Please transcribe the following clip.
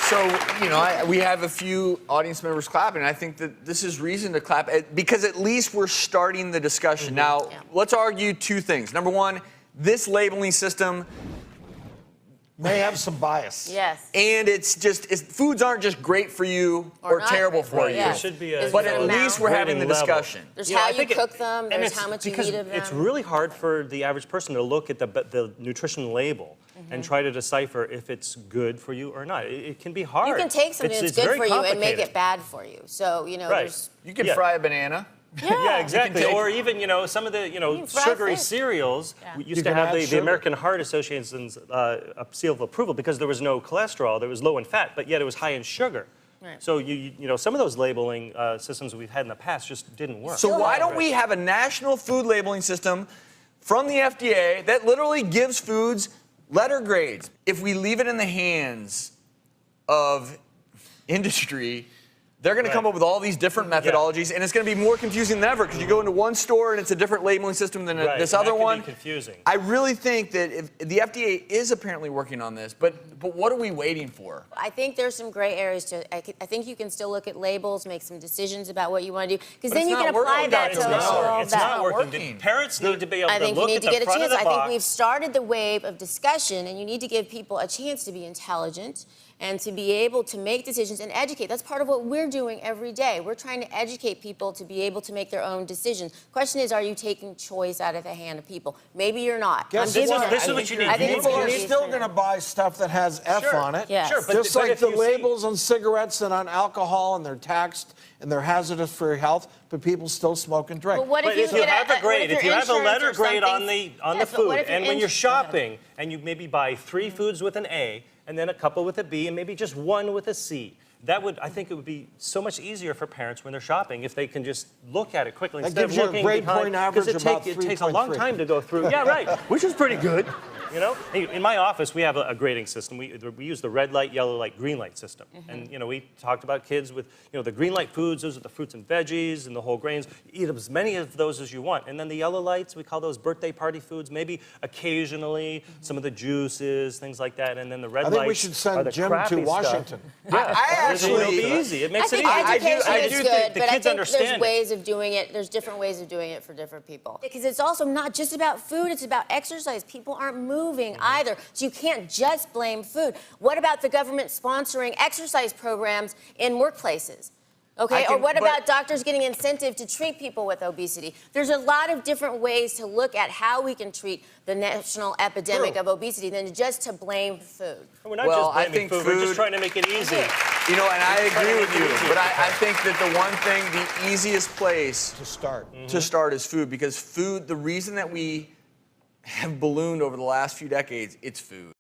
So, you know, we have a few audience members clapping, and I think that this is reason to clap, because at least we're starting the discussion. Now, let's argue two things. Number one, this labeling system may have some bias. Yes. And foods aren't just great for you or terrible for you. Yes. It should be a, But at least we're having the discussion. There's how you cook them, there's how much you eat of them. It's really hard for the average person to look at the nutrition label and try to decipher if it's good for you or not. It can be hard. You can take something that's good for you and make it bad for you. So, you know, there's... You can fry a banana. Yeah, exactly. Or even, you know, some of the, sugary cereals. We used to have the American Heart Association's seal of approval because there was no cholesterol, there was low in fat, but yet it was high in sugar. Right. So, you know, some of those labeling systems we've had in the past just didn't work. So why don't we have a national food labeling system from the FDA that literally gives foods letter grades? If we leave it in the hands of industry, they're going to come up with all these different methodologies, and it's going to be more confusing than ever because you go into one store and it's a different labeling system than this other one. Be confusing. I really think that if the FDA is apparently working on this, but what are we waiting for? I think there's some gray areas I think you can still look at labels, make some decisions about what you want to do, because then you can apply that to all It's that. not working. Parents need to be able to look at the front of the box. I think you need to get a chance. I think we've started the wave of discussion, and you need to give people a chance to be intelligent and to be able to make decisions and educate. That's part of what we're doing every day. We're trying to educate people to be able to make their own decisions. Question is, are you taking choice out of the hand of people? Maybe you're not. This is what you need. People are still going to buy stuff that has F on it. Yes. Sure, Just like the labels on cigarettes and on alcohol, and they're taxed and they're hazardous for your health, but people still smoke and drink. But what if you have a grade, if you have a letter grade on the food, and when you're shopping, and you maybe buy 3 foods with an A, and then a couple with a B, and maybe just 1 with a C. I think it would be so much easier for parents when they're shopping if they can just look at it quickly instead of looking behind. That gives you a grade point average about 3.3. It takes a long time to go through. Yeah, right, which is pretty good. You know, in my office, we have a grading system. We use the red light, yellow light, green light system. And, you know, we talked about kids with, you know, the green light foods, those are the fruits and veggies and the whole grains. Eat as many of those as you want. And then the yellow lights, we call those birthday party foods, maybe occasionally some of the juices, things like that. And then the red lights. I think we should send Jim to Washington. Yeah, it'll be easy. It makes it easy. I do think the kids understand there's ways of doing it. There's different ways of doing it for different people. Because it's also not just about food, it's about exercise. People aren't moving either. So you can't just blame food. What about the government sponsoring exercise programs in workplaces? Okay, or what about doctors getting incentive to treat people with obesity? There's a lot of different ways to look at how we can treat the national epidemic of obesity than just to blame food. We're not just blaming food, we're just trying to make it easy. You know, and I agree with you, but I think that the one thing, the easiest place to start is food, because food, the reason that we have ballooned over the last few decades, it's food.